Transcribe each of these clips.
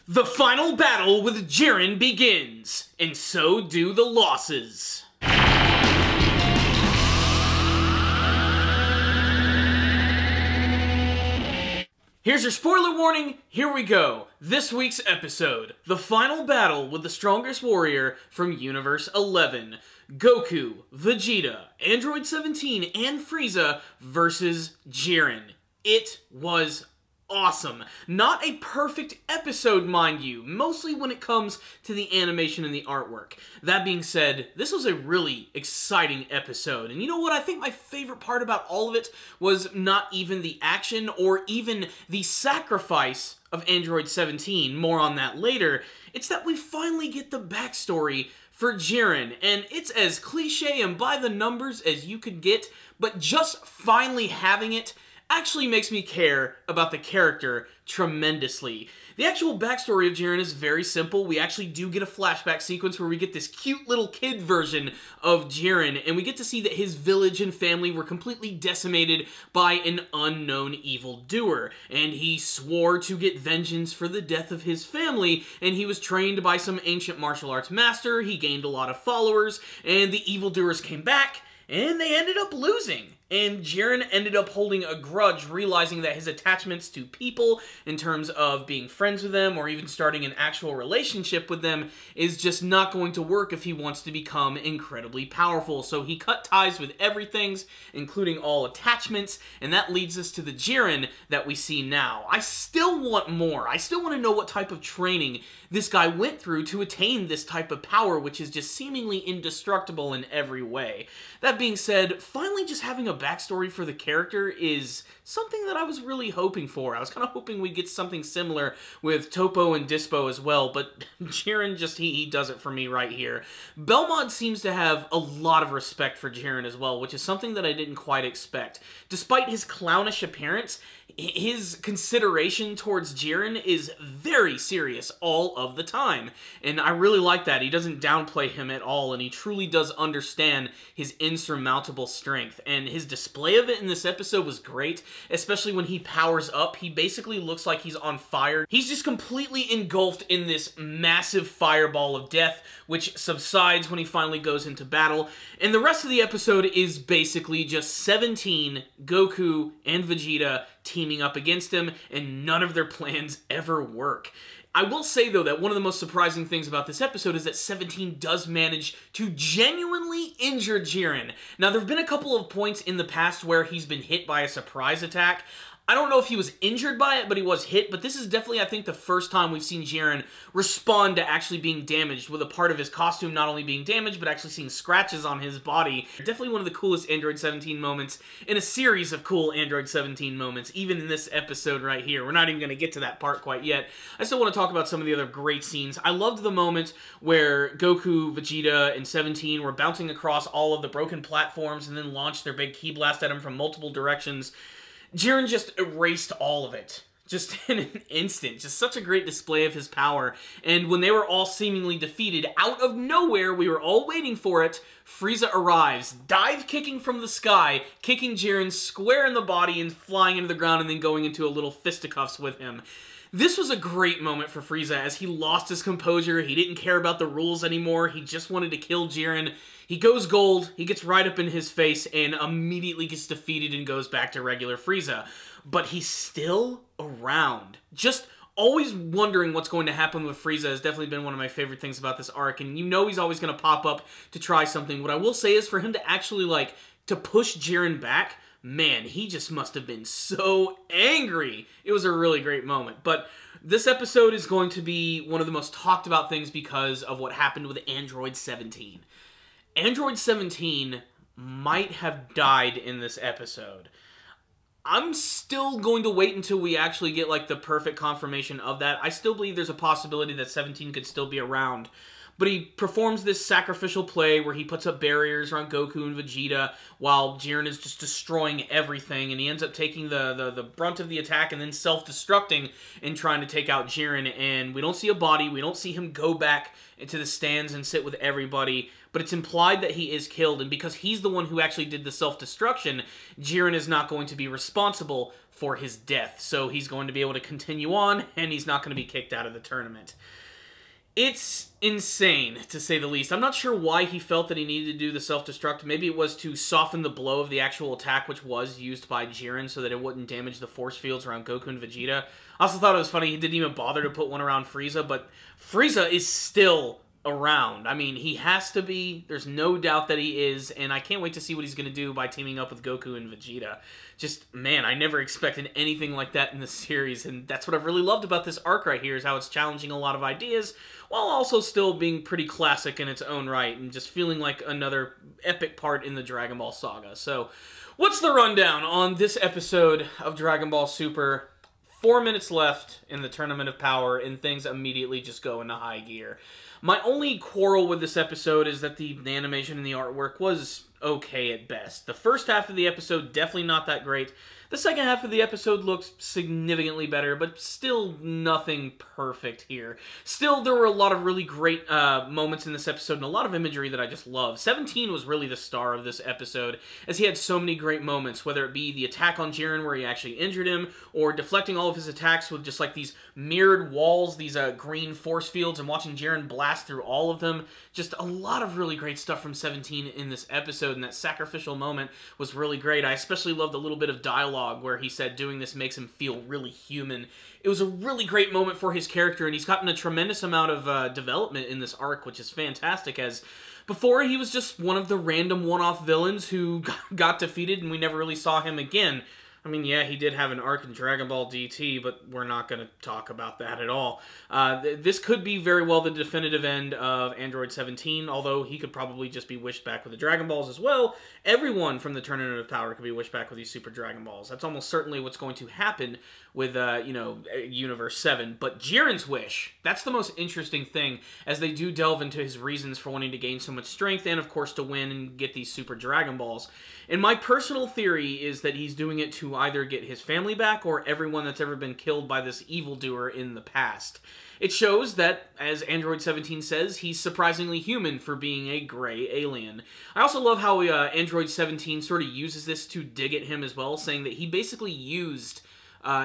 The final battle with Jiren begins, and so do the losses. Here's your spoiler warning, here we go. This week's episode, the final battle with the strongest warrior from Universe 11. Goku, Vegeta, Android 17, and Frieza versus Jiren. It was awesome. Not a perfect episode, mind you, mostly when it comes to the animation and the artwork. That being said, this was a really exciting episode. And you know what? I think my favorite part about all of it was not even the action or even the sacrifice of Android 17. More on that later. It's that we finally get the backstory for Jiren, and it's as cliche and by the numbers as you could get, but just finally having it actually makes me care about the character tremendously. The actual backstory of Jiren is very simple. We actually do get a flashback sequence where we get this cute little kid version of Jiren, and we get to see that his village and family were completely decimated by an unknown evildoer, and he swore to get vengeance for the death of his family, and he was trained by some ancient martial arts master. He gained a lot of followers, and the evildoers came back, and they ended up losing. And Jiren ended up holding a grudge, realizing that his attachments to people, in terms of being friends with them, or even starting an actual relationship with them, is just not going to work if he wants to become incredibly powerful. So he cut ties with everything, including all attachments, and that leads us to the Jiren that we see now. I still want more. I still want to know what type of training this guy went through to attain this type of power, which is just seemingly indestructible in every way. That being said, finally just having a backstory for the character is something that I was really hoping for. I was kind of hoping we'd get something similar with Toppo and Dispo as well, but Jiren just, he does it for me right here. Belmont seems to have a lot of respect for Jiren as well, which is something that I didn't quite expect. Despite his clownish appearance, his consideration towards Jiren is very serious all of the time, and I really like that. He doesn't downplay him at all, and he truly does understand his insurmountable strength, and his display of it in this episode was great, especially when he powers up. He basically looks like he's on fire. He's just completely engulfed in this massive fireball of death, which subsides when he finally goes into battle, and the rest of the episode is basically just 17, Goku, and Vegeta teaming up against him, and none of their plans ever work. I will say, though, that one of the most surprising things about this episode is that 17 does manage to genuinely injure Jiren. Now, there have been a couple of points in the past where he's been hit by a surprise attack. I don't know if he was injured by it, but he was hit, but this is definitely, I think, the first time we've seen Jiren respond to actually being damaged, with a part of his costume not only being damaged, but actually seeing scratches on his body. Definitely one of the coolest Android 17 moments in a series of cool Android 17 moments, even in this episode right here. We're not even going to get to that part quite yet. I still want to talk about some of the other great scenes. I loved the moment where Goku, Vegeta, and 17 were bouncing across all of the broken platforms and then launched their big ki blast at him from multiple directions. Jiren just erased all of it, just in an instant. Just such a great display of his power. And when they were all seemingly defeated, out of nowhere, we were all waiting for it, Frieza arrives, dive kicking from the sky, kicking Jiren square in the body and flying into the ground and then going into a little fisticuffs with him. This was a great moment for Frieza as he lost his composure. He didn't care about the rules anymore. He just wanted to kill Jiren. He goes gold, he gets right up in his face, and immediately gets defeated and goes back to regular Frieza. But he's still around. Just always wondering what's going to happen with Frieza has definitely been one of my favorite things about this arc, and you know he's always going to pop up to try something. What I will say is for him to actually, to push Jiren back, man, he just must have been so angry. It was a really great moment. But this episode is going to be one of the most talked about things because of what happened with Android 17. Android 17 might have died in this episode. I'm still going to wait until we actually get, the perfect confirmation of that. I still believe there's a possibility that 17 could still be around. But he performs this sacrificial play where he puts up barriers around Goku and Vegeta while Jiren is just destroying everything, and he ends up taking the brunt of the attack and then self-destructing and trying to take out Jiren, and we don't see a body, we don't see him go back into the stands and sit with everybody, but it's implied that he is killed, and because he's the one who actually did the self-destruction, Jiren is not going to be responsible for his death, so he's going to be able to continue on, and he's not going to be kicked out of the tournament. It's insane, to say the least. I'm not sure why he felt that he needed to do the self-destruct. Maybe it was to soften the blow of the actual attack, which was used by Jiren, so that it wouldn't damage the force fields around Goku and Vegeta. I also thought it was funny he didn't even bother to put one around Frieza, but Frieza is still around. I mean, he has to be. There's no doubt that he is, and I can't wait to see what he's going to do by teaming up with Goku and Vegeta. Just, man, I never expected anything like that in the series, and that's what I've really loved about this arc right here, is how it's challenging a lot of ideas, while also still being pretty classic in its own right, and just feeling like another epic part in the Dragon Ball saga. So, what's the rundown on this episode of Dragon Ball Super? 4 minutes left in the Tournament of Power, and things immediately just go into high gear. My only quarrel with this episode is that the animation and the artwork was okay at best. The first half of the episode, definitely not that great. The second half of the episode looks significantly better, but still nothing perfect here. Still, there were a lot of really great moments in this episode and a lot of imagery that I just love. 17 was really the star of this episode, as he had so many great moments, whether it be the attack on Jiren where he actually injured him, or deflecting all of his attacks with just like these mirrored walls, these green force fields, and watching Jiren blast through all of them. Just a lot of really great stuff from 17 in this episode, and that sacrificial moment was really great. I especially loved a little bit of dialogue where he said doing this makes him feel really human. It was a really great moment for his character, and he's gotten a tremendous amount of development in this arc, which is fantastic, as before he was just one of the random one-off villains who got defeated and we never really saw him again. I mean, yeah, he did have an arc in Dragon Ball DT, but we're not going to talk about that at all. This could be very well the definitive end of Android 17, although he could probably just be wished back with the Dragon Balls as well. Everyone from the Tournament of Power could be wished back with these Super Dragon Balls. That's almost certainly what's going to happen with, Universe 7. But Jiren's wish, that's the most interesting thing, as they do delve into his reasons for wanting to gain so much strength, and of course to win and get these Super Dragon Balls. And my personal theory is that he's doing it to either get his family back or everyone that's ever been killed by this evildoer in the past. It shows that, as Android 17 says, he's surprisingly human for being a gray alien. I also love how Android 17 sort of uses this to dig at him as well, saying that he basically used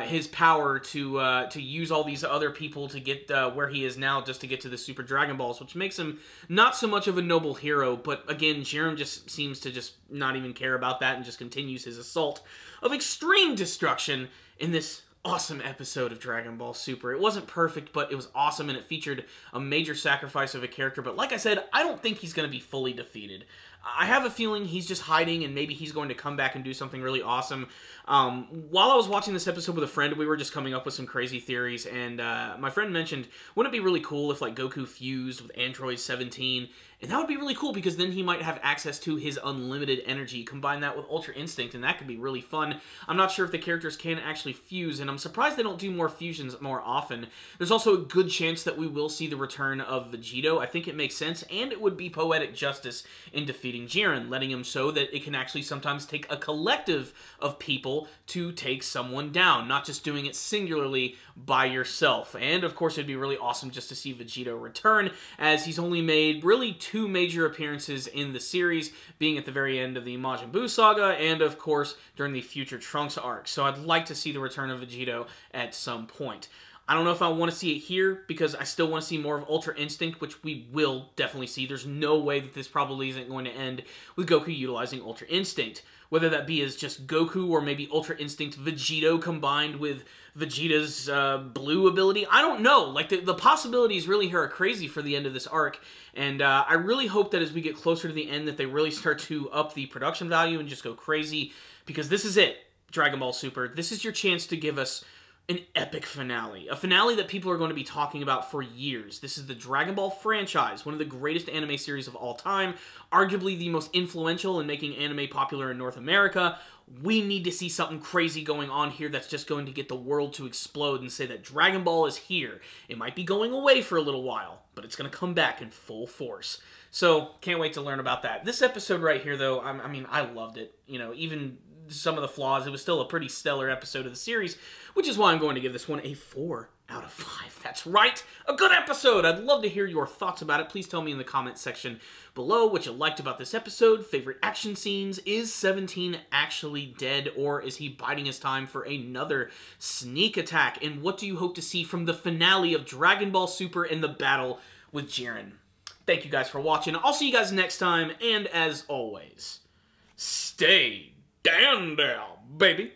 his power to use all these other people to get where he is now, just to get to the Super Dragon Balls, which makes him not so much of a noble hero, but again, Jiren just seems to just not even care about that and just continues his assault of extreme destruction in this awesome episode of Dragon Ball Super. It wasn't perfect, but it was awesome, and it featured a major sacrifice of a character, but like I said, I don't think he's going to be fully defeated. I have a feeling he's just hiding, and maybe he's going to come back and do something really awesome. While I was watching this episode with a friend, we were just coming up with some crazy theories, and my friend mentioned, wouldn't it be really cool if like Goku fused with Android 17? And that would be really cool, because then he might have access to his unlimited energy, combine that with Ultra Instinct, and that could be really fun. I'm not sure if the characters can actually fuse, and I'm surprised they don't do more fusions more often. There's also a good chance that we will see the return of Vegito. I think it makes sense, and it would be poetic justice in defeating Jiren, letting him show that it can actually sometimes take a collective of people to take someone down, not just doing it singularly by yourself. And of course, it'd be really awesome just to see Vegito return, as he's only made really two major appearances in the series, being at the very end of the Majin Buu saga, and of course during the Future Trunks arc. So I'd like to see the return of Vegito at some point. I don't know if I want to see it here, because I still want to see more of Ultra Instinct, which we will definitely see. There's no way that this probably isn't going to end with Goku utilizing Ultra Instinct. Whether that be as just Goku or maybe Ultra Instinct Vegito combined with Vegeta's blue ability. I don't know. Like, the possibilities really here are crazy for the end of this arc. And I really hope that as we get closer to the end that they really start to up the production value and just go crazy. Because this is it, Dragon Ball Super. This is your chance to give us an epic finale. A finale that people are going to be talking about for years. This is the Dragon Ball franchise, one of the greatest anime series of all time, arguably the most influential in making anime popular in North America, we need to see something crazy going on here that's just going to get the world to explode and say that Dragon Ball is here. It might be going away for a little while, but it's going to come back in full force. So, can't wait to learn about that. This episode right here, though, I mean, I loved it. You know, even some of the flaws, it was still a pretty stellar episode of the series, which is why I'm going to give this one a 4 out of 5. That's right, a good episode! I'd love to hear your thoughts about it. Please tell me in the comments section below what you liked about this episode, favorite action scenes, is 17 actually dead, or is he biding his time for another sneak attack, and what do you hope to see from the finale of Dragon Ball Super in the battle with Jiren? Thank you guys for watching. I'll see you guys next time, and as always, stay down, baby.